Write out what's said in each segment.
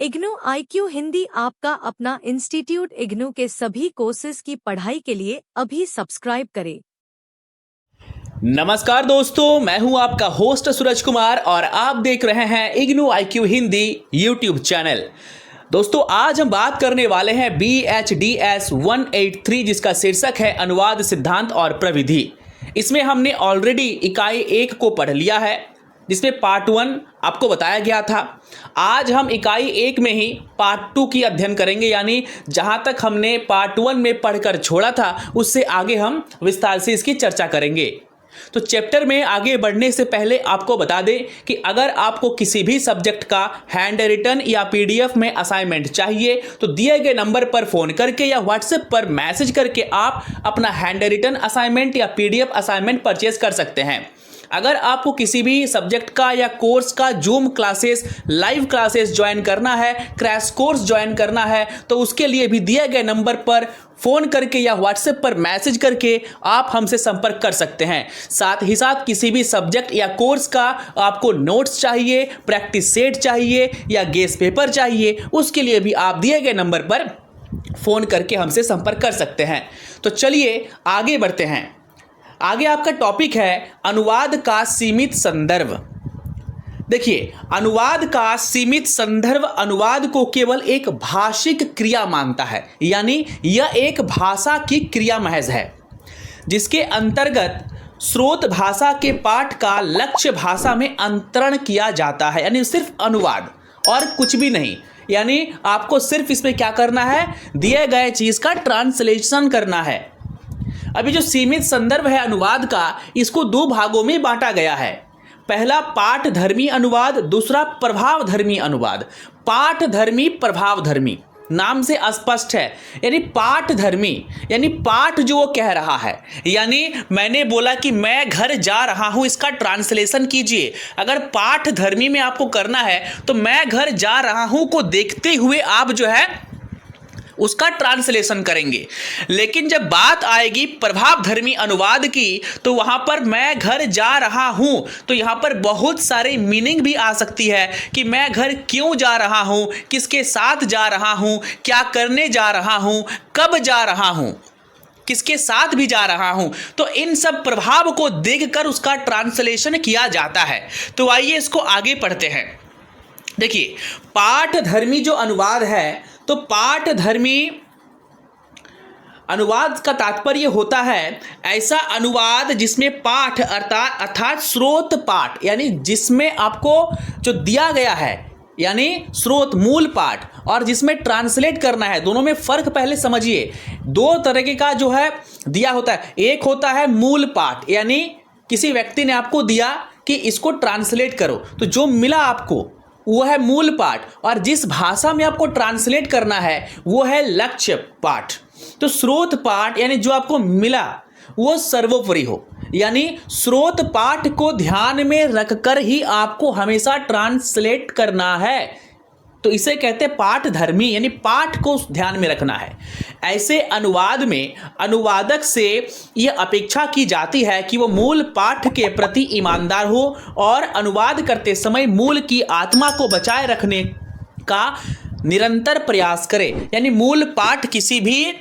IGNOU IQ Hindi आपका अपना institute. IGNOU के सभी कोर्सेज की पढ़ाई के लिए अभी सब्सक्राइब करें। नमस्कार दोस्तों, मैं हूं आपका होस्ट सूरज कुमार और आप देख रहे हैं IGNOU IQ Hindi YouTube channel. दोस्तों, आज हम बात करने वाले हैं BHDS 183 जिसका शीर्षक है अनुवाद सिद्धांत और प्रविधि। इसमें हमने ऑलरेडी इकाई 1 को पढ़ लिया है जिसमें पार्ट 1 आपको बताया गया था। आज हम इकाई 1 में ही पार्ट 2 की अध्ययन करेंगे, यानी जहां तक हमने पार्ट 1 में पढ़कर छोड़ा था उससे आगे हम विस्तार से इसकी चर्चा करेंगे। तो चैप्टर में आगे बढ़ने से पहले आपको बता दें कि अगर आपको किसी भी सब्जेक्ट का हैंड रिटन या PDF में असाइनमेंट चाहिए तो दिए गए नंबर पर फोन करके या व्हाट्सएप पर मैसेज करके आप अपना हैंड रिटन असाइनमेंट या PDF असाइनमेंट परचेज कर सकते हैं। अगर आपको किसी भी सब्जेक्ट का या कोर्स का zoom classes, live classes join करना है, क्रैश कोर्स ज्वाइन करना है, तो उसके लिए भी दिए गए नंबर पर फ़ोन करके या व्हाट्सएप पर मैसेज करके आप हमसे संपर्क कर सकते हैं। साथ ही साथ किसी भी सब्जेक्ट या कोर्स का आपको नोट्स चाहिए, प्रैक्टिस सेट चाहिए या गेस्ट पेपर चाहिए, उसके लिए भी आप दिए गए नंबर पर फ़ोन करके हमसे संपर्क कर सकते हैं। तो चलिए आगे बढ़ते हैं। आगे आपका टॉपिक है अनुवाद का सीमित संदर्भ। देखिए, अनुवाद का सीमित संदर्भ अनुवाद को केवल एक भाषिक क्रिया मानता है, यानी यह एक भाषा की क्रिया महज है जिसके अंतर्गत स्रोत भाषा के पाठ का लक्ष्य भाषा में अंतरण किया जाता है, यानी सिर्फ अनुवाद और कुछ भी नहीं। यानी आपको सिर्फ इसमें क्या करना है, दिए गए चीज का ट्रांसलेशन करना है। अभी जो सीमित संदर्भ है अनुवाद का, इसको 2 भागों में बांटा गया है। पहला पाठधर्मी अनुवाद, दूसरा प्रभावधर्मी अनुवाद। पाठधर्मी, प्रभावधर्मी नाम से स्पष्ट है। यानी पाठधर्मी यानी पाठ जो वो कह रहा है, यानी मैंने बोला कि मैं घर जा रहा हूं, इसका ट्रांसलेशन कीजिए। अगर पाठधर्मी में आपको करना है तो मैं घर जा रहा हूं को देखते हुए आप जो है उसका ट्रांसलेशन करेंगे। लेकिन जब बात आएगी प्रभावधर्मी अनुवाद की तो वहां पर मैं घर जा रहा हूं, तो यहां पर बहुत सारे मीनिंग भी आ सकती है कि मैं घर क्यों जा रहा हूं, किसके साथ जा रहा हूं, क्या करने जा रहा हूं, कब जा रहा हूं, किसके साथ भी जा रहा हूं। तो इन सब प्रभाव को देखकर उसका ट्रांसलेशन किया जाता है। तो आइए इसको आगे पढ़ते हैं। देखिए, पाठधर्मी जो अनुवाद है, तो पाठधर्मी अनुवाद का तात्पर्य होता है ऐसा अनुवाद जिसमें पाठ अर्थात स्रोत पाठ, यानी जिसमें आपको जो दिया गया है यानी स्रोत मूल पाठ, और जिसमें ट्रांसलेट करना है। दोनों में फर्क पहले समझिए। 2 तरह का जो है दिया होता है। एक होता है मूल पाठ, यानी किसी व्यक्ति ने आपको दिया कि इसको ट्रांसलेट करो, तो जो मिला आपको वो है मूल पाठ, और जिस भाषा में आपको ट्रांसलेट करना है वो है लक्ष्य पाठ। तो स्रोत पाठ यानी जो आपको मिला वो सर्वोपरि हो, यानी स्रोत पाठ को ध्यान में रखकर ही आपको हमेशा ट्रांसलेट करना है। तो इसे कहते हैं पाठधर्मी, यानी पाठ को ध्यान में रखना है। ऐसे अनुवाद में अनुवादक से यह अपेक्षा की जाती है कि वो मूल पाठ के प्रति ईमानदार हो और अनुवाद करते समय मूल की आत्मा को बचाए रखने का निरंतर प्रयास करे। यानी मूल पाठ किसी भी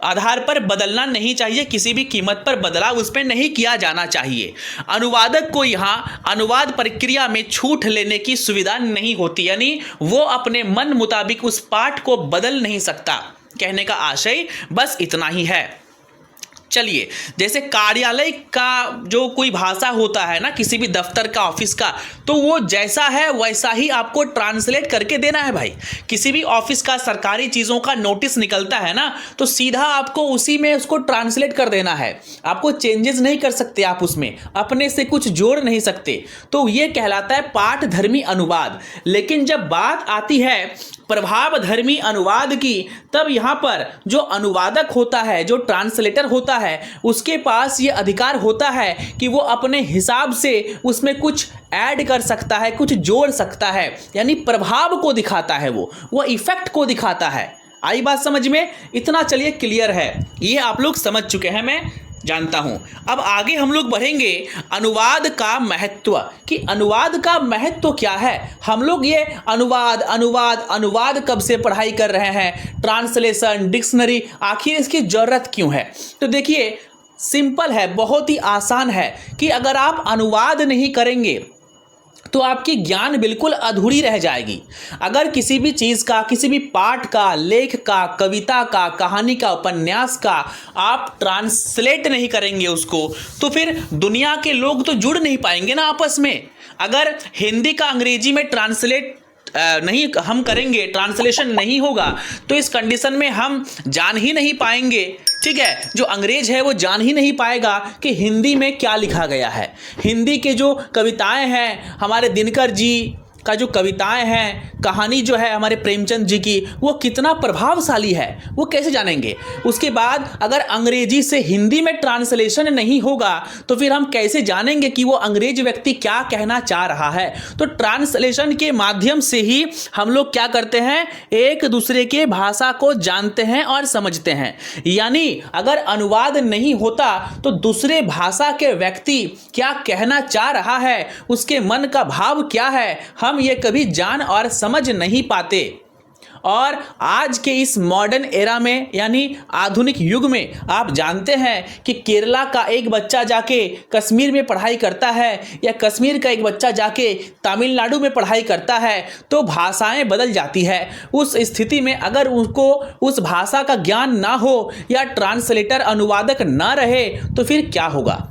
आधार पर बदलना नहीं चाहिए, किसी भी कीमत पर बदलाव उस पर नहीं किया जाना चाहिए। अनुवादक को यहाँ अनुवाद प्रक्रिया में छूट लेने की सुविधा नहीं होती, यानी वो अपने मन मुताबिक उस पाठ को बदल नहीं सकता। कहने का आशय बस इतना ही है। चलिए, जैसे कार्यालय का जो कोई भाषा होता है ना, किसी भी दफ्तर का, ऑफिस का, तो वो जैसा है वैसा ही आपको ट्रांसलेट करके देना है भाई। किसी भी ऑफिस का सरकारी चीज़ों का नोटिस निकलता है ना, तो सीधा आपको उसी में उसको ट्रांसलेट कर देना है। आपको चेंजेस नहीं कर सकते, आप उसमें अपने से कुछ जोड़ नहीं सकते। तो ये कहलाता है पाठधर्मी अनुवाद। लेकिन जब बात आती है प्रभावधर्मी अनुवाद की, तब यहाँ पर जो अनुवादक होता है, जो ट्रांसलेटर होता है, उसके पास ये अधिकार होता है कि वो अपने हिसाब से उसमें कुछ ऐड कर सकता है, कुछ जोड़ सकता है। यानी प्रभाव को दिखाता है, वो इफेक्ट को दिखाता है। आई बात समझ में? इतना चलिए क्लियर है, ये आप लोग समझ चुके हैं। मैं जानता हूं। अब आगे हम लोग बढ़ेंगे अनुवाद का महत्व, कि अनुवाद का महत्व क्या है। हम लोग ये अनुवाद अनुवाद अनुवाद कब से पढ़ाई कर रहे हैं, ट्रांसलेशन, डिक्शनरी, आखिर इसकी जरूरत क्यों है। तो देखिए सिंपल है, बहुत ही आसान है कि अगर आप अनुवाद नहीं करेंगे तो आपकी ज्ञान बिल्कुल अधूरी रह जाएगी। अगर किसी भी चीज़ का, किसी भी पाठ का, लेख का, कविता का, कहानी का, उपन्यास का आप ट्रांसलेट नहीं करेंगे उसको, तो फिर दुनिया के लोग तो जुड़ नहीं पाएंगे ना आपस में। अगर हिंदी का अंग्रेजी में ट्रांसलेट नहीं हम करेंगे, ट्रांसलेशन नहीं होगा, तो इस कंडीशन में हम जान ही नहीं पाएंगे, ठीक है, जो अंग्रेज है वो जान ही नहीं पाएगा कि हिंदी में क्या लिखा गया है। हिंदी के जो कविताएं हैं, हमारे दिनकर जी का जो कविताएं हैं, कहानी जो है हमारे प्रेमचंद जी की, वो कितना प्रभावशाली है, वो कैसे जानेंगे। उसके बाद अगर अंग्रेजी से हिंदी में ट्रांसलेशन नहीं होगा तो फिर हम कैसे जानेंगे कि वो अंग्रेज व्यक्ति क्या कहना चाह रहा है। तो ट्रांसलेशन के माध्यम से ही हम लोग क्या करते हैं, एक दूसरे के भाषा को जानते हैं और समझते हैं। यानी अगर अनुवाद नहीं होता तो दूसरे भाषा के व्यक्ति क्या कहना चाह रहा है, उसके मन का भाव क्या है, हम ये कभी जान और समझ नहीं पाते। और आज के इस मॉडर्न एरा में, यानी आधुनिक युग में, आप जानते हैं कि केरला का एक बच्चा जाके कश्मीर में पढ़ाई करता है या कश्मीर का एक बच्चा जाके तमिलनाडु में पढ़ाई करता है तो भाषाएं बदल जाती है। उस स्थिति में अगर उनको उस भाषा का ज्ञान ना हो या ट्रांसलेटर, अनुवादक ना रहे तो फिर क्या होगा।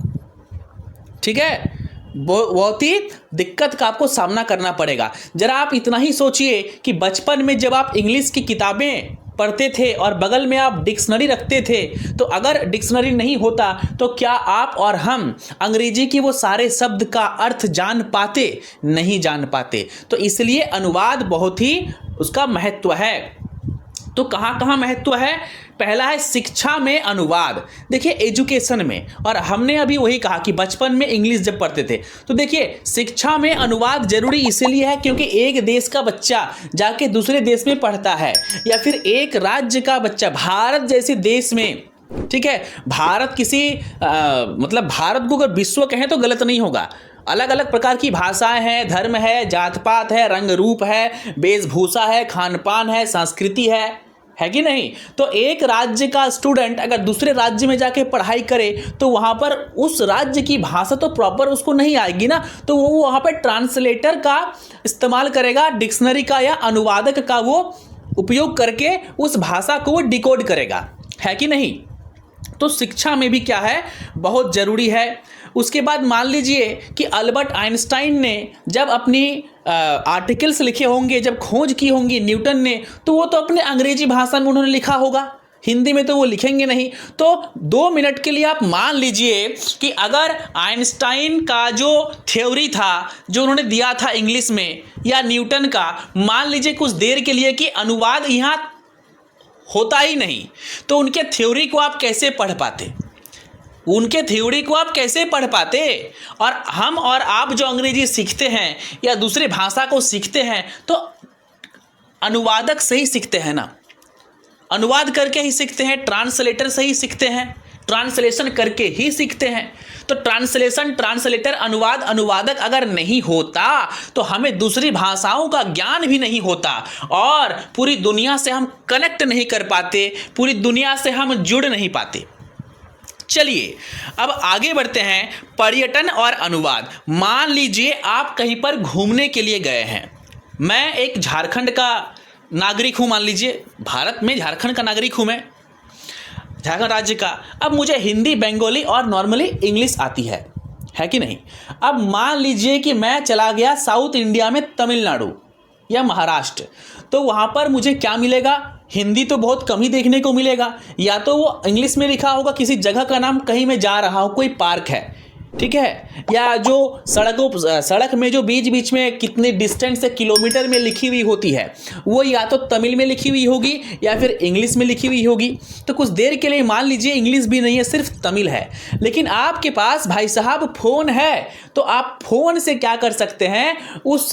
ठीक है, बहुत ही दिक्कत का आपको सामना करना पड़ेगा। जरा आप इतना ही सोचिए कि बचपन में जब आप इंग्लिश की किताबें पढ़ते थे और बगल में आप डिक्शनरी रखते थे, तो अगर डिक्शनरी नहीं होता तो क्या आप और हम अंग्रेजी की वो सारे शब्द का अर्थ जान पाते? नहीं जान पाते। तो इसलिए अनुवाद बहुत ही उसका महत्व है। तो कहाँ कहाँ महत्व है? पहला है शिक्षा में अनुवाद। देखिए एजुकेशन में, और हमने अभी वही कहा कि बचपन में इंग्लिश जब पढ़ते थे, तो देखिए शिक्षा में अनुवाद जरूरी इसलिए है क्योंकि एक देश का बच्चा जाके दूसरे देश में पढ़ता है, या फिर एक राज्य का बच्चा भारत जैसे देश में, ठीक है, भारत किसी मतलब भारत को अगर विश्व कहें तो गलत नहीं होगा। अलग अलग प्रकार की भाषाएं हैं, धर्म है, जात पात है, रंग रूप है, वेशभूषा है, खान पान है, संस्कृति है कि नहीं। तो एक राज्य का स्टूडेंट अगर दूसरे राज्य में जाके पढ़ाई करे तो वहाँ पर उस राज्य की भाषा तो प्रॉपर उसको नहीं आएगी ना, तो वो वहाँ पर ट्रांसलेटर का इस्तेमाल करेगा, डिक्शनरी का या अनुवादक का वो उपयोग करके उस भाषा को वो डिकोड करेगा, है कि नहीं। तो शिक्षा में भी क्या है, बहुत ज़रूरी है। उसके बाद मान लीजिए कि अल्बर्ट आइंस्टाइन ने जब अपनी आर्टिकल्स लिखे होंगे, जब खोज की होंगी न्यूटन ने, तो वो तो अपने अंग्रेजी भाषा में उन्होंने लिखा होगा, हिंदी में तो वो लिखेंगे नहीं। तो 2 मिनट के लिए आप मान लीजिए कि अगर आइंस्टाइन का जो थ्योरी था, जो उन्होंने दिया था इंग्लिश में, या न्यूटन का, मान लीजिए कुछ देर के लिए कि अनुवाद यहाँ होता ही नहीं, तो उनके थ्योरी को आप कैसे पढ़ पाते? उनके थ्योरी को आप कैसे पढ़ पाते? और हम और आप जो अंग्रेजी सीखते हैं या दूसरे भाषा को सीखते हैं तो अनुवादक से ही सीखते हैं ना, अनुवाद करके ही सीखते हैं, ट्रांसलेटर से ही सीखते हैं, ट्रांसलेशन करके ही सीखते हैं। तो ट्रांसलेशन, ट्रांसलेटर, अनुवाद, अनुवादक अगर नहीं होता तो हमें दूसरी भाषाओं का ज्ञान भी नहीं होता और पूरी दुनिया से हम कनेक्ट नहीं कर पाते, पूरी दुनिया से हम जुड़ नहीं पाते। चलिए अब आगे बढ़ते हैं, पर्यटन और अनुवाद। मान लीजिए आप कहीं पर घूमने के लिए गए हैं। मैं एक झारखंड का नागरिक हूं, मान लीजिए भारत में झारखंड का नागरिक हूं मैं, झारखंड राज्य का। अब मुझे हिंदी, बंगाली और नॉर्मली इंग्लिश आती है कि नहीं। अब मान लीजिए कि मैं चला गया साउथ इंडिया में, तमिलनाडु या महाराष्ट्र, तो वहाँ पर मुझे क्या मिलेगा? हिंदी तो बहुत कम ही देखने को मिलेगा, या तो वो इंग्लिश में लिखा होगा, किसी जगह का नाम, कहीं मैं जा रहा हूँ, कोई पार्क है, ठीक है, या जो सड़क में जो बीच बीच में कितने डिस्टेंस से किलोमीटर में लिखी हुई होती है, वो या तो तमिल में लिखी हुई होगी या फिर इंग्लिश में लिखी हुई होगी। तो कुछ देर के लिए मान लीजिए इंग्लिश भी नहीं है, सिर्फ तमिल है, लेकिन आपके पास भाई साहब फ़ोन है, तो आप फ़ोन से क्या कर सकते हैं, उस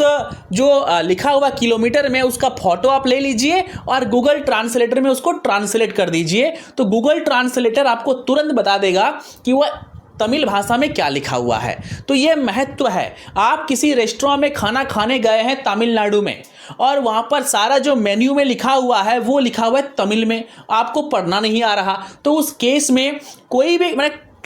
जो लिखा हुआ किलोमीटर में उसका फोटो आप ले लीजिए और गूगल ट्रांसलेटर में उसको ट्रांसलेट कर दीजिए। तो गूगल ट्रांसलेटर आपको तुरंत बता देगा कि वह तमिल भाषा में क्या लिखा हुआ है। तो यह महत्व है। आप किसी रेस्टोरेंट में खाना खाने गए हैं तमिलनाडु में, और वहाँ पर सारा जो मेन्यू में लिखा हुआ है वो लिखा हुआ है तमिल में, आपको पढ़ना नहीं आ रहा, तो उस केस में कोई भी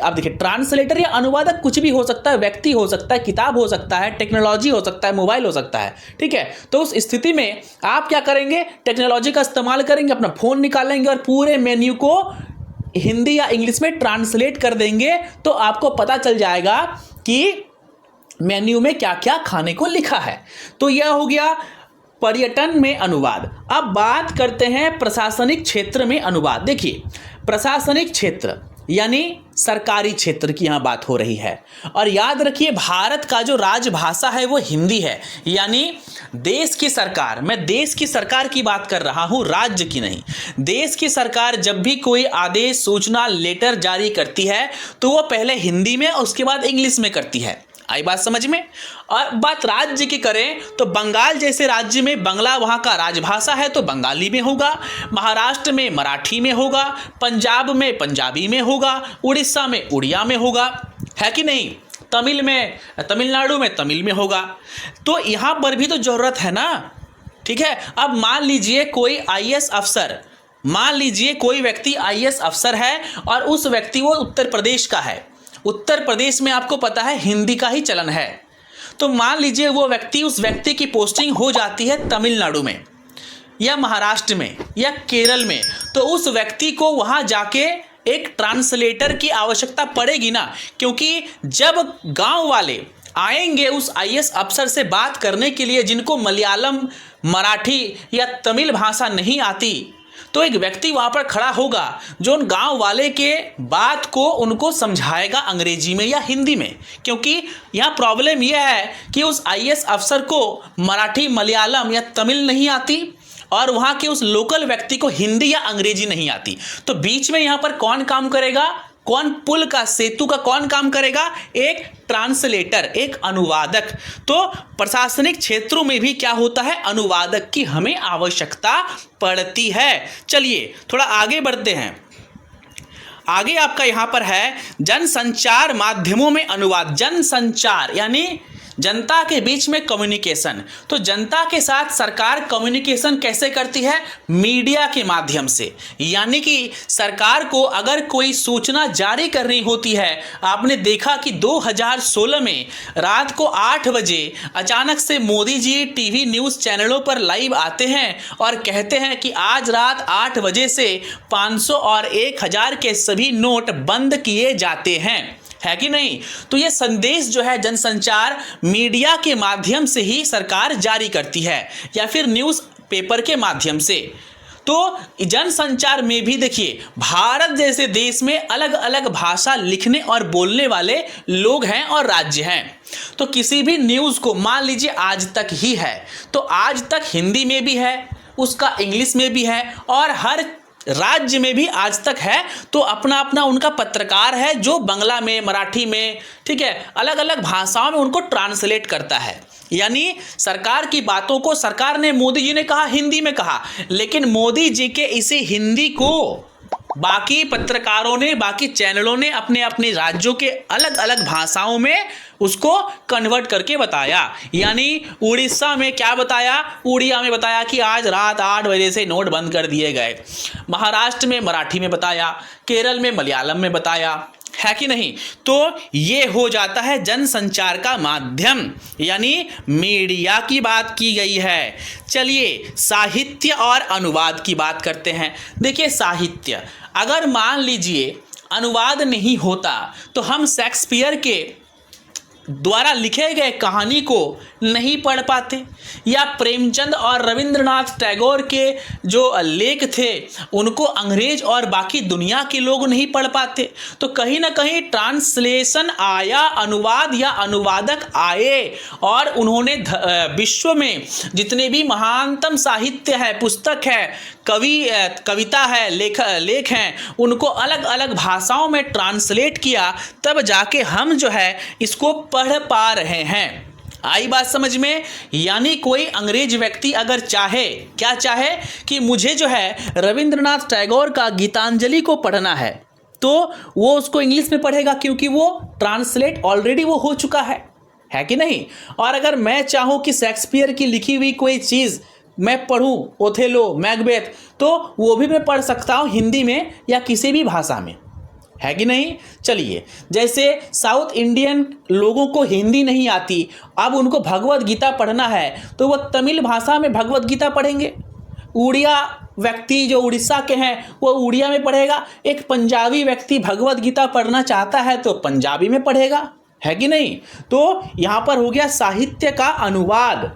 आप देखिए, ट्रांसलेटर या अनुवादक कुछ भी हो सकता है, व्यक्ति हो सकता है, किताब हो सकता है, टेक्नोलॉजी हो सकता है, मोबाइल हो सकता है, ठीक है। तो उस स्थिति में आप क्या करेंगे, टेक्नोलॉजी का इस्तेमाल करेंगे, अपना फ़ोन निकालेंगे और पूरे मेन्यू को हिंदी या इंग्लिश में ट्रांसलेट कर देंगे, तो आपको पता चल जाएगा कि मेन्यू में क्या क्या खाने को लिखा है। तो यह हो गया पर्यटन में अनुवाद। अब बात करते हैं प्रशासनिक क्षेत्र में अनुवाद। देखिए, प्रशासनिक क्षेत्र यानी सरकारी क्षेत्र की यहाँ बात हो रही है, और याद रखिए भारत का जो राजभाषा है वो हिंदी है, यानी देश की सरकार, मैं देश की सरकार की बात कर रहा हूँ, राज्य की नहीं। देश की सरकार जब भी कोई आदेश, सूचना, लेटर जारी करती है तो वो पहले हिंदी में और उसके बाद इंग्लिश में करती है। आई बात समझ में। और बात राज्य की करें तो बंगाल जैसे राज्य में बंगला वहाँ का राजभाषा है तो बंगाली में होगा, महाराष्ट्र में मराठी में होगा, पंजाब में पंजाबी में होगा, उड़ीसा में उड़िया में होगा, है कि नहीं, तमिलनाडु में तमिल में होगा। तो यहाँ पर भी तो ज़रूरत है ना, ठीक है। अब मान लीजिए कोई आईएएस अफसर, मान लीजिए कोई व्यक्ति आईएएस अफसर है और उस व्यक्ति वो उत्तर प्रदेश का है। उत्तर प्रदेश में आपको पता है हिंदी का ही चलन है। तो मान लीजिए वो व्यक्ति, उस व्यक्ति की पोस्टिंग हो जाती है तमिलनाडु में या महाराष्ट्र में या केरल में, तो उस व्यक्ति को वहाँ जाके एक ट्रांसलेटर की आवश्यकता पड़ेगी ना, क्योंकि जब गांव वाले आएंगे उस आईएएस अफसर से बात करने के लिए जिनको मलयालम, मराठी या तमिल भाषा नहीं आती, तो एक व्यक्ति वहाँ पर खड़ा होगा जो उन गांव वाले के बात को उनको समझाएगा अंग्रेजी में या हिंदी में, क्योंकि यहाँ प्रॉब्लम यह है कि उस आईएएस अफसर को मराठी, मलयालम या तमिल नहीं आती और वहाँ के उस लोकल व्यक्ति को हिंदी या अंग्रेजी नहीं आती। तो बीच में यहाँ पर कौन काम करेगा, कौन पुल का, सेतु का कौन काम करेगा, एक ट्रांसलेटर, एक अनुवादक। तो प्रशासनिक क्षेत्रों में भी क्या होता है, अनुवादक की हमें आवश्यकता पड़ती है। चलिए थोड़ा आगे बढ़ते हैं। आगे आपका यहाँ पर है जनसंचार माध्यमों में अनुवाद। जनसंचार यानी जनता के बीच में कम्युनिकेशन। तो जनता के साथ सरकार कम्युनिकेशन कैसे करती है, मीडिया के माध्यम से। यानी कि सरकार को अगर कोई सूचना जारी करनी होती है, आपने देखा कि 2016 में रात को 8 बजे अचानक से मोदी जी टीवी न्यूज़ चैनलों पर लाइव आते हैं और कहते हैं कि आज रात 8 बजे से 500 और 1000 के सभी नोट बंद किए जाते हैं, है कि नहीं। तो ये संदेश जो है जनसंचार मीडिया के माध्यम से ही सरकार जारी करती है या फिर न्यूज़ पेपर के माध्यम से। तो जनसंचार में भी देखिए भारत जैसे देश में अलग अलग भाषा लिखने और बोलने वाले लोग हैं और राज्य हैं। तो किसी भी न्यूज़ को मान लीजिए आज तक ही है तो आज तक हिंदी में भी है, उसका इंग्लिश में भी है और हर राज्य में भी आज तक है। तो अपना अपना उनका पत्रकार है जो बंगला में, मराठी में, ठीक है, अलग अलग भाषाओं में उनको ट्रांसलेट करता है। यानी सरकार की बातों को सरकार ने, मोदी जी ने कहा हिंदी में कहा, लेकिन मोदी जी के इसी हिंदी को बाकी पत्रकारों ने, बाकी चैनलों ने अपने अपने राज्यों के अलग अलग भाषाओं में उसको कन्वर्ट करके बताया। यानी उड़ीसा में क्या बताया, उड़िया में बताया कि आज रात 8 बजे से नोट बंद कर दिए गए, महाराष्ट्र में मराठी में बताया, केरल में मलयालम में बताया, है कि नहीं। तो ये हो जाता है जनसंचार का माध्यम, यानी मीडिया की बात की गई है। चलिए साहित्य और अनुवाद की बात करते हैं। देखिए साहित्य, अगर मान लीजिए अनुवाद नहीं होता तो हम शेक्सपियर के द्वारा लिखे गए कहानी को नहीं पढ़ पाते, या प्रेमचंद और रविंद्रनाथ टैगोर के जो लेख थे उनको अंग्रेज और बाकी दुनिया के लोग नहीं पढ़ पाते, तो कहीं ना कहीं ट्रांसलेशन आया, अनुवाद या अनुवादक आए और उन्होंने विश्व में जितने भी महानतम साहित्य है, पुस्तक है, कविता है, लेख हैं, उनको अलग अलग भाषाओं में ट्रांसलेट किया, तब जाके हम जो है इसको पढ़ पा रहे हैं। आई बात समझ में? यानी कोई अंग्रेज व्यक्ति अगर चाहे, क्या चाहे कि मुझे जो है रविंद्रनाथ टैगोर का गीतांजलि को पढ़ना है, तो वो उसको इंग्लिश में पढ़ेगा, क्योंकि वो ट्रांसलेट ऑलरेडी वो हो चुका है कि नहीं? और अगर मैं चाहूँ कि शेक्सपियर की लिखी हुई कोई चीज़ मैं पढ़ूँ, ओथेलो, मैकबेथ, तो वो भी मैं पढ़ सकता हूँ हिंदी में या किसी भी भाषा में, है कि नहीं? चलिए, जैसे साउथ इंडियन लोगों को हिंदी नहीं आती, अब उनको भगवत गीता पढ़ना है तो वो तमिल भाषा में भगवत गीता पढ़ेंगे। उड़िया व्यक्ति जो उड़ीसा के हैं वो उड़िया में पढ़ेगा। एक पंजाबी व्यक्ति भगवत गीता पढ़ना चाहता है तो पंजाबी में पढ़ेगा, है कि नहीं? तो यहाँ पर हो गया साहित्य का अनुवाद।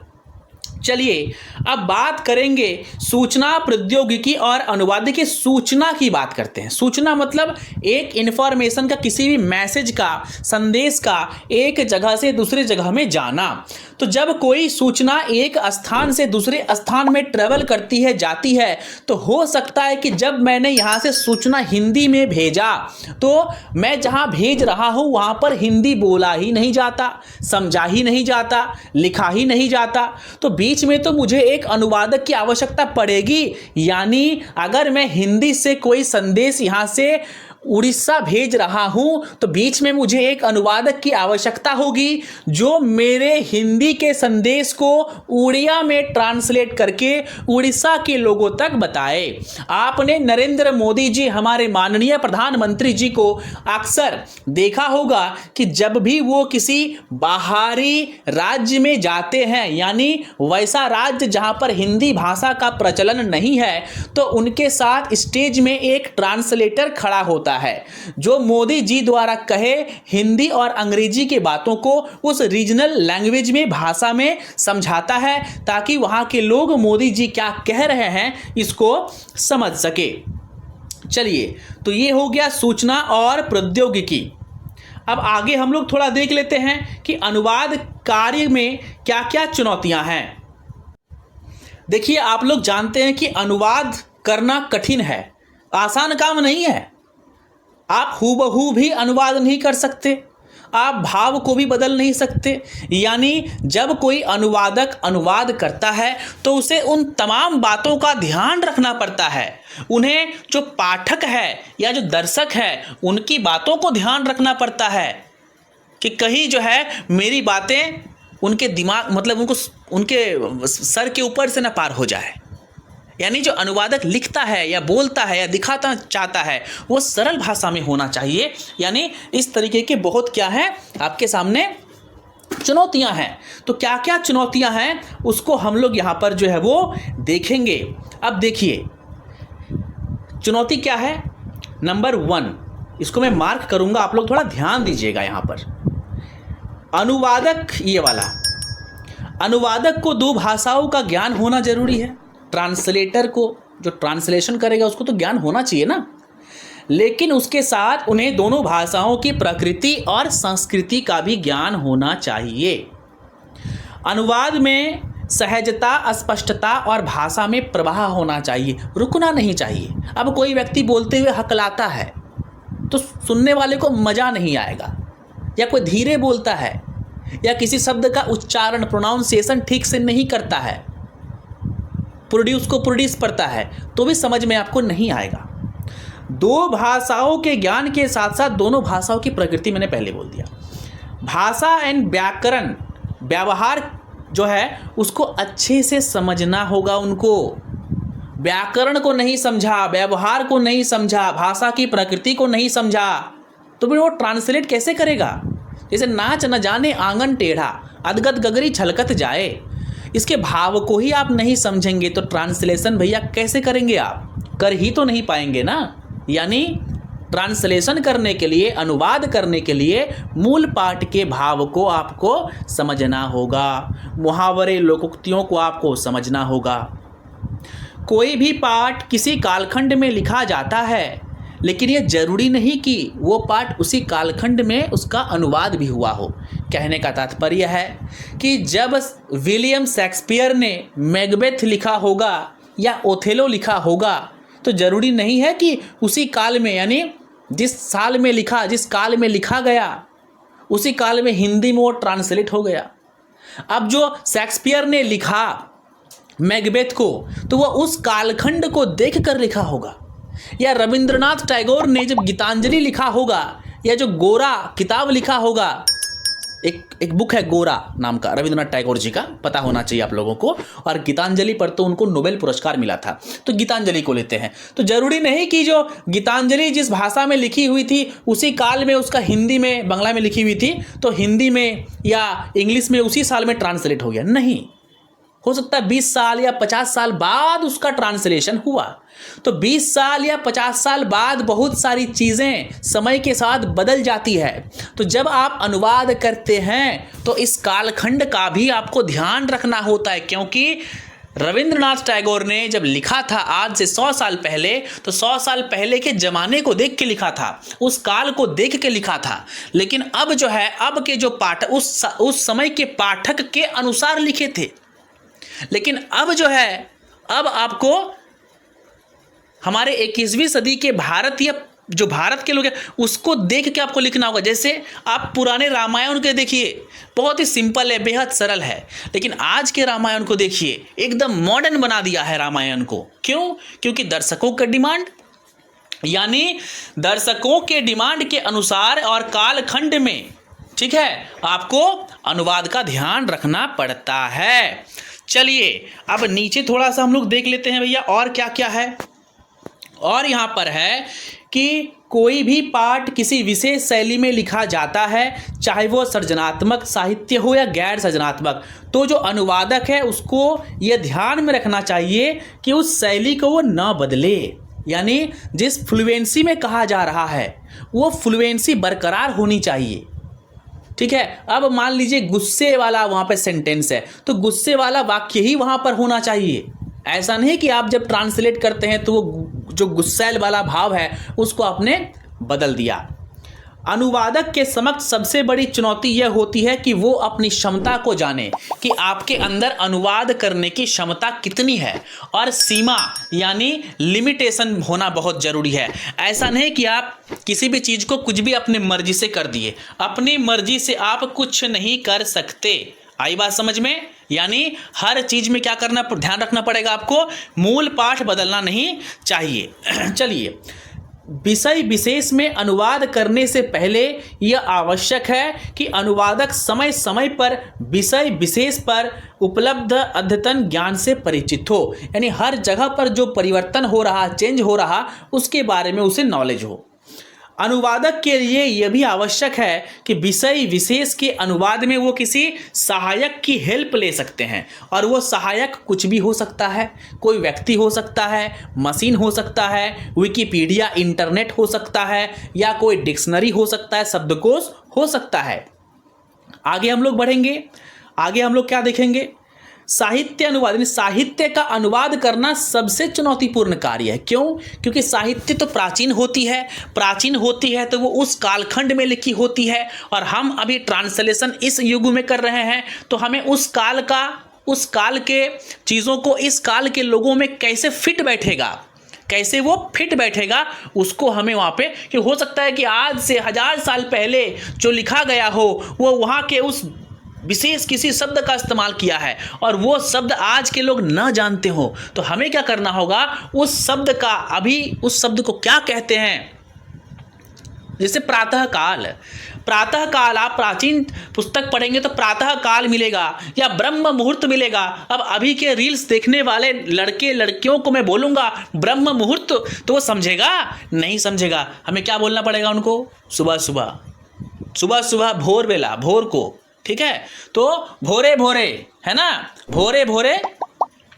चलिए अब बात करेंगे सूचना प्रौद्योगिकी और अनुवाद की। सूचना की बात करते हैं। सूचना मतलब एक इंफॉर्मेशन का, किसी भी मैसेज का, संदेश का एक जगह से दूसरे जगह में जाना। तो जब कोई सूचना एक स्थान से दूसरे स्थान में ट्रेवल करती है, जाती है, तो हो सकता है कि जब मैंने यहाँ से सूचना हिंदी में भेजा तो मैं जहाँ भेज रहा हूँ वहाँ पर हिंदी बोला ही नहीं जाता, समझा ही नहीं जाता, लिखा ही नहीं जाता, तो बीच में तो मुझे एक अनुवादक की आवश्यकता पड़ेगी। यानी अगर मैं हिंदी से कोई संदेश यहाँ से उड़ीसा भेज रहा हूं तो बीच में मुझे एक अनुवादक की आवश्यकता होगी जो मेरे हिंदी के संदेश को उड़िया में ट्रांसलेट करके उड़ीसा के लोगों तक बताए। आपने नरेंद्र मोदी जी, हमारे माननीय प्रधानमंत्री जी को अक्सर देखा होगा कि जब भी वो किसी बाहरी राज्य में जाते हैं, यानी वैसा राज्य जहां पर हिंदी भाषा का प्रचलन नहीं है, तो उनके साथ स्टेज में एक ट्रांसलेटर खड़ा होता है जो मोदी जी द्वारा कहे हिंदी और अंग्रेजी की बातों को उस रीजनल लैंग्वेज में, भाषा में समझाता है, ताकि वहां के लोग मोदी जी क्या कह रहे हैं इसको समझ सके। चलिए, तो ये हो गया सूचना और प्रौद्योगिकी। अब आगे हम लोग थोड़ा देख लेते हैं कि अनुवाद कार्य में क्या क्या चुनौतियां हैं। देखिए, आप लोग जानते हैं कि अनुवाद करना कठिन है, आसान काम नहीं है। आप हूबहू भी अनुवाद नहीं कर सकते, आप भाव को भी बदल नहीं सकते। यानी जब कोई अनुवादक अनुवाद करता है तो उसे उन तमाम बातों का ध्यान रखना पड़ता है। उन्हें जो पाठक है या जो दर्शक है उनकी बातों को ध्यान रखना पड़ता है कि कहीं जो है मेरी बातें उनके दिमाग, मतलब उनके सर के ऊपर से ना पार हो जाए। यानी जो अनुवादक लिखता है या बोलता है या दिखाता चाहता है वो सरल भाषा में होना चाहिए। यानी इस तरीके के बहुत क्या है आपके सामने चुनौतियां हैं। तो क्या क्या चुनौतियां हैं उसको हम लोग यहाँ पर जो है वो देखेंगे। अब देखिए चुनौती क्या है। नंबर 1, इसको मैं मार्क करूँगा, आप लोग थोड़ा ध्यान दीजिएगा। यहाँ पर अनुवादक, ये वाला अनुवादक को 2 भाषाओं का ज्ञान होना जरूरी है। ट्रांसलेटर को, जो ट्रांसलेशन करेगा, उसको तो ज्ञान होना चाहिए ना, लेकिन उसके साथ उन्हें दोनों भाषाओं की प्रकृति और संस्कृति का भी ज्ञान होना चाहिए। अनुवाद में सहजता, स्पष्टता और भाषा में प्रवाह होना चाहिए, रुकना नहीं चाहिए। अब कोई व्यक्ति बोलते हुए हकलाता है तो सुनने वाले को मज़ा नहीं आएगा, या कोई धीरे बोलता है या किसी शब्द का उच्चारण, प्रोनाउंसिएशन ठीक से नहीं करता है, प्रोड्यूस पढ़ता है, तो भी समझ में आपको नहीं आएगा। 2 भाषाओं के ज्ञान के साथ साथ दोनों भाषाओं की प्रकृति मैंने पहले बोल दिया। भाषा एंड व्याकरण, व्यवहार जो है उसको अच्छे से समझना होगा। उनको व्याकरण को नहीं समझा, व्यवहार को नहीं समझा, भाषा की प्रकृति को नहीं समझा, तो फिर वो ट्रांसलेट कैसे करेगा। जैसे नाच न जाने आंगन टेढ़ा, अदगत गगरी छलकत जाए। इसके भाव को ही आप नहीं समझेंगे तो ट्रांसलेशन भैया कैसे करेंगे, आप कर ही तो नहीं पाएंगे ना। यानी ट्रांसलेशन करने के लिए, अनुवाद करने के लिए मूल पाठ के भाव को आपको समझना होगा, मुहावरे लोकोक्तियों को आपको समझना होगा। कोई भी पाठ किसी कालखंड में लिखा जाता है, लेकिन यह जरूरी नहीं कि वो पाठ उसी कालखंड में उसका अनुवाद भी हुआ हो। कहने का तात्पर्य है कि जब विलियम शेक्सपियर ने मैकबेथ लिखा होगा या ओथेलो लिखा होगा, तो जरूरी नहीं है कि उसी काल में, यानी जिस काल में लिखा गया उसी काल में हिंदी में वो ट्रांसलेट हो गया। अब जो शेक्सपियर ने लिखा मैकबेथ को, तो वह उस कालखंड को देख कर लिखा होगा। या रविंद्रनाथ टैगोर ने जब गीतांजलि लिखा होगा, या जो गोरा किताब लिखा होगा, एक बुक है गोरा नाम का, रविंद्रनाथ टैगोर जी का, पता होना चाहिए आप लोगों को। और गीतांजलि पर तो उनको नोबेल पुरस्कार मिला था, तो गीतांजलि को लेते हैं। तो जरूरी नहीं कि जो गीतांजलि जिस भाषा में लिखी हुई थी उसी काल में उसका हिंदी में, बांग्ला में लिखी हुई थी, तो हिंदी में या इंग्लिश में उसी साल में ट्रांसलेट हो गया। नहीं, हो सकता है 20 साल या 50 साल बाद उसका ट्रांसलेशन हुआ। तो 20 साल या 50 साल बाद बहुत सारी चीज़ें समय के साथ बदल जाती है। तो जब आप अनुवाद करते हैं तो इस कालखंड का भी आपको ध्यान रखना होता है, क्योंकि रविंद्रनाथ टैगोर ने जब लिखा था आज से 100 साल पहले, तो 100 साल पहले के ज़माने को देख के लिखा था, उस काल को देख के लिखा था। लेकिन अब जो है, अब के जो पाठक उस समय के पाठक के अनुसार लिखे थे। लेकिन अब जो है, अब आपको हमारे 21वीं सदी के भारत या जो भारत के लोग हैं उसको देख के आपको लिखना होगा। जैसे आप पुराने रामायण के देखिए, बहुत ही सिंपल है, बेहद सरल है। लेकिन आज के रामायण को देखिए, एकदम मॉडर्न बना दिया है रामायण को। क्यों? क्योंकि दर्शकों का डिमांड, यानी दर्शकों के डिमांड के अनुसार और कालखंड में, ठीक है, आपको अनुवाद का ध्यान रखना पड़ता है। चलिए अब नीचे थोड़ा सा हम लोग देख लेते हैं भैया, और क्या क्या है। और यहाँ पर है कि कोई भी पाठ किसी विशेष शैली में लिखा जाता है, चाहे वो सृजनात्मक साहित्य हो या गैर सृजनात्मक, तो जो अनुवादक है उसको ये ध्यान में रखना चाहिए कि उस शैली को वो ना बदले। यानी जिस फ्लुएंसी में कहा जा रहा है वो फ्लुएंसी बरकरार होनी चाहिए। ठीक है, अब मान लीजिए गुस्से वाला वहाँ पे सेंटेंस है, तो गुस्से वाला वाक्य ही वहाँ पर होना चाहिए। ऐसा नहीं कि आप जब ट्रांसलेट करते हैं तो वो जो गुस्सैल वाला भाव है उसको आपने बदल दिया। अनुवादक के समक्ष सबसे बड़ी चुनौती यह होती है कि वो अपनी क्षमता को जाने कि आपके अंदर अनुवाद करने की क्षमता कितनी है, और सीमा यानी लिमिटेशन होना बहुत ज़रूरी है। ऐसा नहीं कि आप किसी भी चीज़ को कुछ भी अपनी मर्जी से कर दिए, अपनी मर्जी से आप कुछ नहीं कर सकते। आई बात समझ में? यानी हर चीज़ में क्या करना, ध्यान रखना पड़ेगा आपको, मूल पाठ बदलना नहीं चाहिए। चलिए, विषय विशेष में अनुवाद करने से पहले यह आवश्यक है कि अनुवादक समय समय पर विषय विशेष पर उपलब्ध अद्यतन ज्ञान से परिचित हो। यानी हर जगह पर जो परिवर्तन हो रहा, चेंज हो रहा, उसके बारे में उसे नॉलेज हो। अनुवादक के लिए यह भी आवश्यक है कि विषय विशेष के अनुवाद में वो किसी सहायक की हेल्प ले सकते हैं, और वो सहायक कुछ भी हो सकता है। कोई व्यक्ति हो सकता है, मशीन हो सकता है, विकिपीडिया इंटरनेट हो सकता है, या कोई डिक्शनरी हो सकता है, शब्दकोश हो सकता है। आगे हम लोग बढ़ेंगे, आगे हम लोग क्या देखेंगे, साहित्य अनुवाद, यानी साहित्य का अनुवाद करना सबसे चुनौतीपूर्ण कार्य है। क्यों? क्योंकि साहित्य तो प्राचीन होती है तो वो उस कालखंड में लिखी होती है, और हम अभी ट्रांसलेशन इस युग में कर रहे हैं, तो हमें उस काल के चीज़ों को इस काल के लोगों में कैसे फिट बैठेगा, कैसे वो फिट बैठेगा, उसको हमें वहाँ पे, कि हो सकता है कि आज से 1000 साल पहले जो लिखा गया हो वो वहाँ के उस विशेष किसी शब्द का इस्तेमाल किया है, और वो शब्द आज के लोग न जानते हो, तो हमें क्या करना होगा, उस शब्द का, अभी उस शब्द को क्या कहते हैं। जैसे प्रातः काल, आप प्राचीन पुस्तक पढ़ेंगे तो प्रातः काल मिलेगा या ब्रह्म मुहूर्त मिलेगा। अब अभी के रील्स देखने वाले लड़के लड़कियों को मैं बोलूँगा ब्रह्म मुहूर्त, तो वो समझेगा? नहीं समझेगा। हमें क्या बोलना पड़ेगा उनको? सुबह सुबह, भोर वेला, भोर को। ठीक है, तो भोरे भोरे, है ना, भोरे भोरे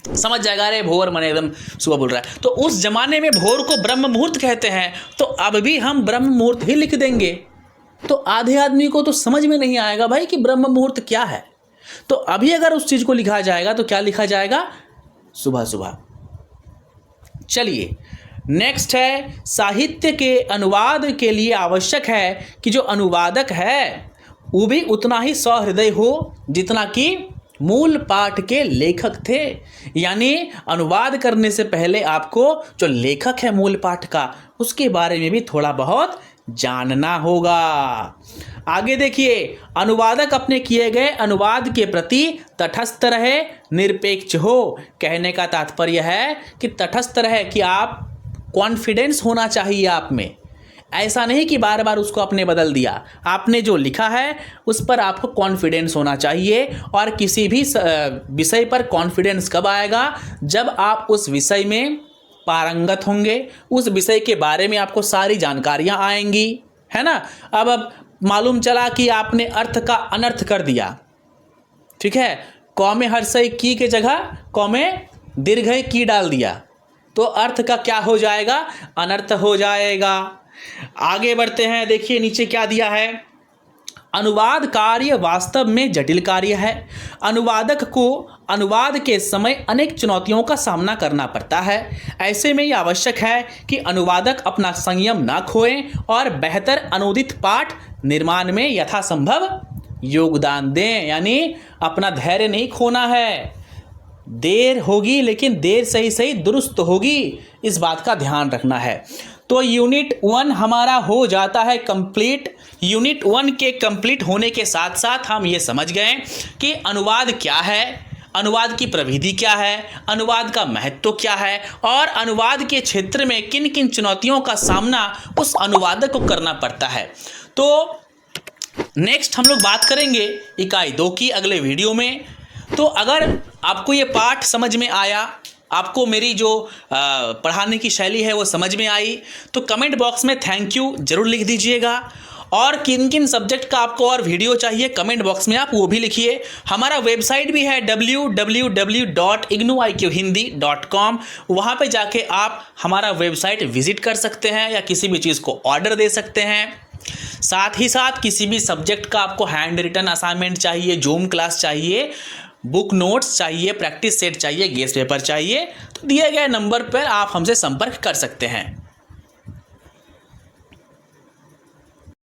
समझ जाएगा, अरे भोर माने एकदम सुबह बोल रहा है। तो उस जमाने में भोर को ब्रह्म मुहूर्त कहते हैं, तो अब भी हम ब्रह्म मुहूर्त ही लिख देंगे। तो आधे आदमी को तो समझ में नहीं आएगा भाई कि ब्रह्म मुहूर्त क्या है। तो अभी अगर उस चीज को लिखा जाएगा तो क्या लिखा जाएगा, सुबह सुबह। चलिए नेक्स्ट है, साहित्य के अनुवाद के लिए आवश्यक है कि जो अनुवादक है वो भी उतना ही सहृदय हो जितना कि मूल पाठ के लेखक थे। यानी अनुवाद करने से पहले आपको जो लेखक है मूल पाठ का, उसके बारे में भी थोड़ा बहुत जानना होगा। आगे देखिए, अनुवादक अपने किए गए अनुवाद के प्रति तटस्थ रहे, निरपेक्ष हो। कहने का तात्पर्य है कि तटस्थ रहे, कि आप कॉन्फिडेंस होना चाहिए आप में। ऐसा नहीं कि बार बार उसको आपने बदल दिया, आपने जो लिखा है उस पर आपको कॉन्फिडेंस होना चाहिए। और किसी भी विषय पर कॉन्फिडेंस कब आएगा, जब आप उस विषय में पारंगत होंगे, उस विषय के बारे में आपको सारी जानकारियां आएंगी, है ना। अब मालूम चला कि आपने अर्थ का अनर्थ कर दिया, ठीक है, कौमे हर्षय की के जगह कौमे दीर्घय की डाल दिया, तो अर्थ का क्या हो जाएगा, अनर्थ हो जाएगा। आगे बढ़ते हैं, देखिए नीचे क्या दिया है, अनुवाद कार्य वास्तव में जटिल कार्य है। अनुवादक को अनुवाद के समय अनेक चुनौतियों का सामना करना पड़ता है। ऐसे में यह आवश्यक है कि अनुवादक अपना संयम ना खोएं और बेहतर अनुदित पाठ निर्माण में यथासंभव योगदान दें। यानी अपना धैर्य नहीं खोना है, देर होगी लेकिन देर सही सही दुरुस्त होगी, इस बात का ध्यान रखना है। तो यूनिट 1 हमारा हो जाता है कंप्लीट। यूनिट 1 के कंप्लीट होने के साथ साथ हम ये समझ गए कि अनुवाद क्या है, अनुवाद की प्रविधि क्या है, अनुवाद का महत्व क्या है, और अनुवाद के क्षेत्र में किन किन चुनौतियों का सामना उस अनुवादक को करना पड़ता है। तो नेक्स्ट हम लोग बात करेंगे इकाई 2 की अगले वीडियो में। तो अगर आपको ये पाठ समझ में आया, आपको मेरी जो पढ़ाने की शैली है वो समझ में आई, तो कमेंट बॉक्स में थैंक यू ज़रूर लिख दीजिएगा। और किन किन सब्जेक्ट का आपको और वीडियो चाहिए कमेंट बॉक्स में आप वो भी लिखिए। हमारा वेबसाइट भी है www.ignuiqhindi.com, वहाँ पे जाके आप हमारा वेबसाइट विजिट कर सकते हैं या किसी भी चीज़ को ऑर्डर दे सकते हैं। साथ ही साथ किसी भी सब्जेक्ट का आपको हैंड रिटन असाइनमेंट चाहिए, जूम क्लास चाहिए, बुक नोट्स चाहिए, प्रैक्टिस सेट चाहिए, गेस्ट पेपर चाहिए, तो दिए गए नंबर पर आप हमसे संपर्क कर सकते हैं।